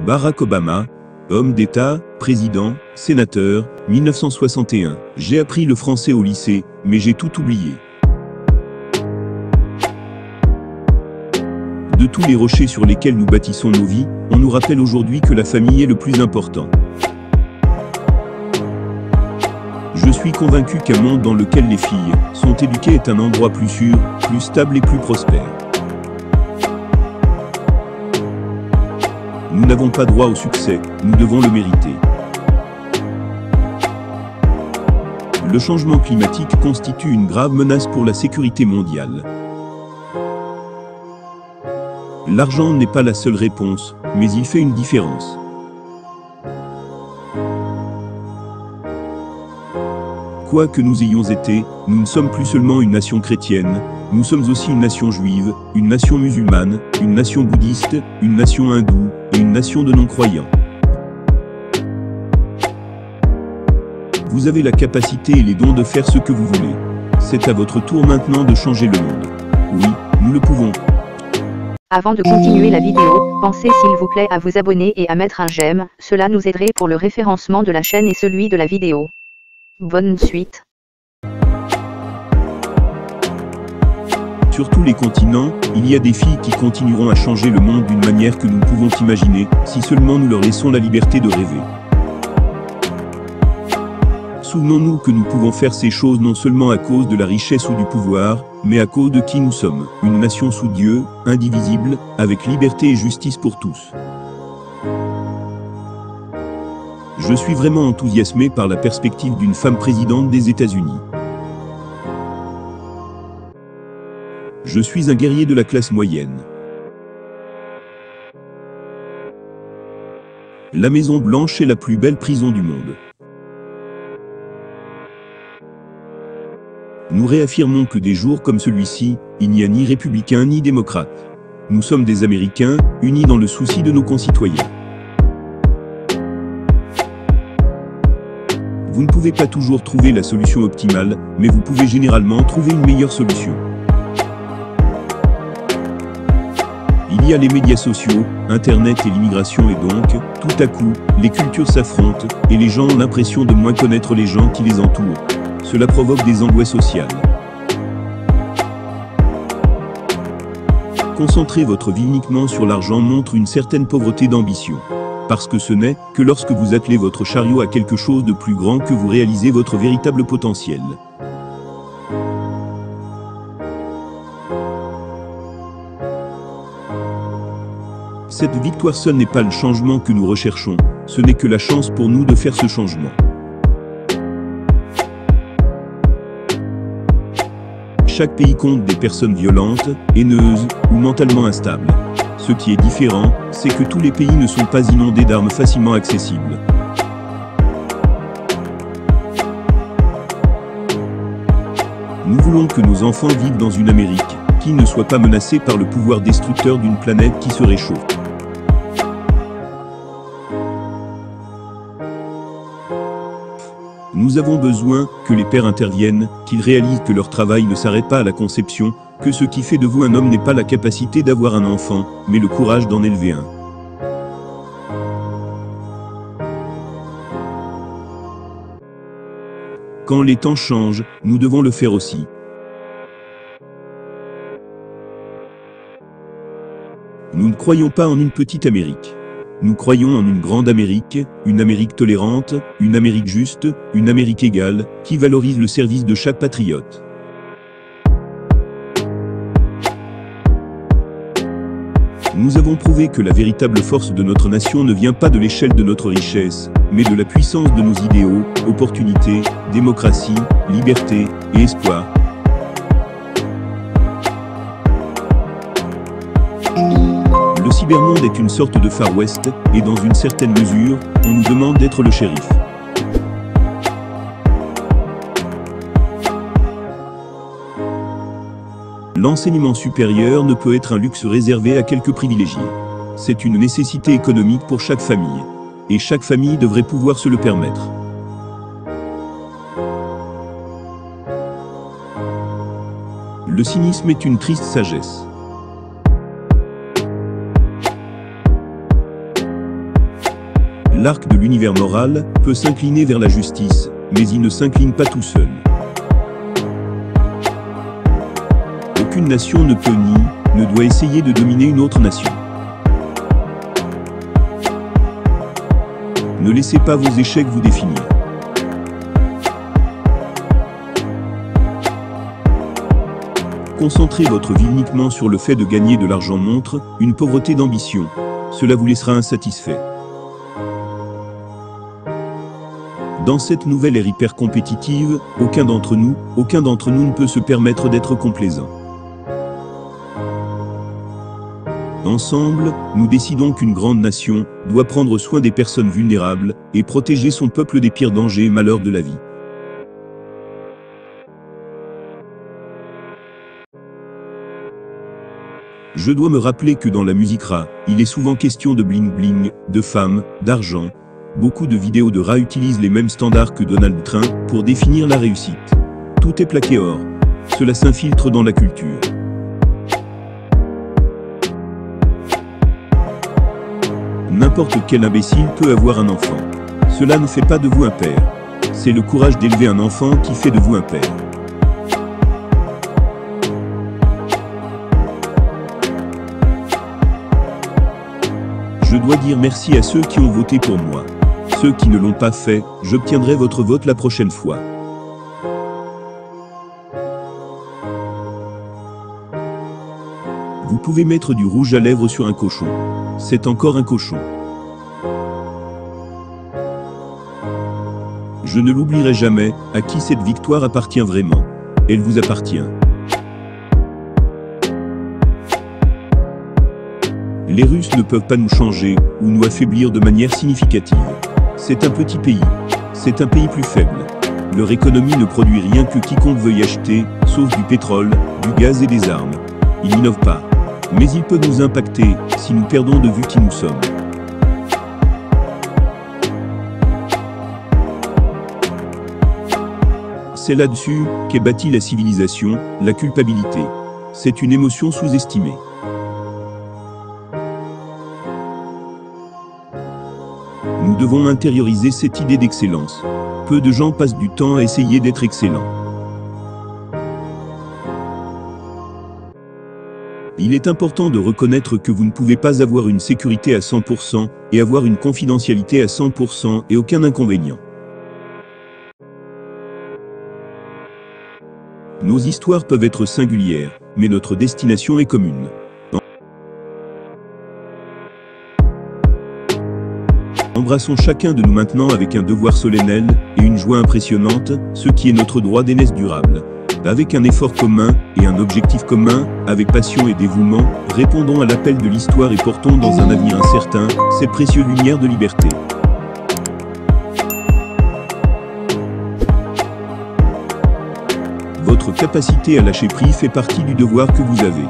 Barack Obama, homme d'État, président, sénateur, 1961. J'ai appris le français au lycée, mais j'ai tout oublié. De tous les rochers sur lesquels nous bâtissons nos vies, on nous rappelle aujourd'hui que la famille est le plus important. Je suis convaincu qu'un monde dans lequel les filles sont éduquées est un endroit plus sûr, plus stable et plus prospère. Nous n'avons pas droit au succès, nous devons le mériter. Le changement climatique constitue une grave menace pour la sécurité mondiale. L'argent n'est pas la seule réponse, mais il fait une différence. Quoi que nous ayons été, nous ne sommes plus seulement une nation chrétienne, nous sommes aussi une nation juive, une nation musulmane, une nation bouddhiste, une nation hindoue et une nation de non-croyants. Vous avez la capacité et les dons de faire ce que vous voulez. C'est à votre tour maintenant de changer le monde. Oui, nous le pouvons. Avant de continuer la vidéo, pensez s'il vous plaît à vous abonner et à mettre un j'aime, cela nous aiderait pour le référencement de la chaîne et celui de la vidéo. Bonne suite. Sur tous les continents, il y a des filles qui continueront à changer le monde d'une manière que nous pouvons imaginer, si seulement nous leur laissons la liberté de rêver. Souvenons-nous que nous pouvons faire ces choses non seulement à cause de la richesse ou du pouvoir, mais à cause de qui nous sommes, une nation sous Dieu, indivisible, avec liberté et justice pour tous. Je suis vraiment enthousiasmé par la perspective d'une femme présidente des États-Unis. Je suis un guerrier de la classe moyenne. La Maison Blanche est la plus belle prison du monde. Nous réaffirmons que des jours comme celui-ci, il n'y a ni républicains ni démocrates. Nous sommes des Américains, unis dans le souci de nos concitoyens. Vous ne pouvez pas toujours trouver la solution optimale, mais vous pouvez généralement trouver une meilleure solution. Il y a les médias sociaux, Internet et l'immigration et donc, tout à coup, les cultures s'affrontent, et les gens ont l'impression de moins connaître les gens qui les entourent. Cela provoque des angoisses sociales. Concentrer votre vie uniquement sur l'argent montre une certaine pauvreté d'ambition. Parce que ce n'est que lorsque vous attelez votre chariot à quelque chose de plus grand que vous réalisez votre véritable potentiel. Cette victoire seule n'est pas le changement que nous recherchons, ce n'est que la chance pour nous de faire ce changement. Chaque pays compte des personnes violentes, haineuses ou mentalement instables. Ce qui est différent, c'est que tous les pays ne sont pas inondés d'armes facilement accessibles. Nous voulons que nos enfants vivent dans une Amérique qui ne soit pas menacée par le pouvoir destructeur d'une planète qui se réchauffe. Nous avons besoin que les pères interviennent, qu'ils réalisent que leur travail ne s'arrête pas à la conception, que ce qui fait de vous un homme n'est pas la capacité d'avoir un enfant, mais le courage d'en élever un. Quand les temps changent, nous devons le faire aussi. Nous ne croyons pas en une petite Amérique. Nous croyons en une grande Amérique, une Amérique tolérante, une Amérique juste, une Amérique égale, qui valorise le service de chaque patriote. Nous avons prouvé que la véritable force de notre nation ne vient pas de l'échelle de notre richesse, mais de la puissance de nos idéaux, opportunités, démocratie, liberté et espoir. Le cybermonde est une sorte de Far West, et dans une certaine mesure, on nous demande d'être le shérif. L'enseignement supérieur ne peut être un luxe réservé à quelques privilégiés. C'est une nécessité économique pour chaque famille. Et chaque famille devrait pouvoir se le permettre. Le cynisme est une triste sagesse. L'arc de l'univers moral peut s'incliner vers la justice, mais il ne s'incline pas tout seul. Aucune nation ne peut ni ne doit essayer de dominer une autre nation. Ne laissez pas vos échecs vous définir. Concentrez votre vie uniquement sur le fait de gagner de l'argent montre une pauvreté d'ambition. Cela vous laissera insatisfait. Dans cette nouvelle ère hyper compétitive, aucun d'entre nous ne peut se permettre d'être complaisant. Ensemble, nous décidons qu'une grande nation doit prendre soin des personnes vulnérables et protéger son peuple des pires dangers et malheurs de la vie. Je dois me rappeler que dans la musique rap, il est souvent question de bling-bling, de femmes, d'argent. Beaucoup de vidéos de rap utilisent les mêmes standards que Donald Trump pour définir la réussite. Tout est plaqué or. Cela s'infiltre dans la culture. N'importe quel imbécile peut avoir un enfant. Cela ne fait pas de vous un père. C'est le courage d'élever un enfant qui fait de vous un père. Je dois dire merci à ceux qui ont voté pour moi. Ceux qui ne l'ont pas fait, j'obtiendrai votre vote la prochaine fois. Vous pouvez mettre du rouge à lèvres sur un cochon. C'est encore un cochon. Je ne l'oublierai jamais, à qui cette victoire appartient vraiment. Elle vous appartient. Les Russes ne peuvent pas nous changer ou nous affaiblir de manière significative. C'est un petit pays. C'est un pays plus faible. Leur économie ne produit rien que quiconque veuille acheter, sauf du pétrole, du gaz et des armes. Ils n'innovent pas. Mais il peut nous impacter si nous perdons de vue qui nous sommes. C'est là-dessus qu'est bâtie la civilisation, la culpabilité. C'est une émotion sous-estimée. Nous devons intérioriser cette idée d'excellence. Peu de gens passent du temps à essayer d'être excellents. Il est important de reconnaître que vous ne pouvez pas avoir une sécurité à 100% et avoir une confidentialité à 100% et aucun inconvénient. Nos histoires peuvent être singulières, mais notre destination est commune. Embrassons chacun de nous maintenant avec un devoir solennel et une joie impressionnante, ce qui est notre droit d'aînesse durable. Avec un effort commun et un objectif commun, avec passion et dévouement, répondons à l'appel de l'histoire et portons dans un avenir incertain ces précieuses lumières de liberté. Votre capacité à lâcher prise fait partie du devoir que vous avez.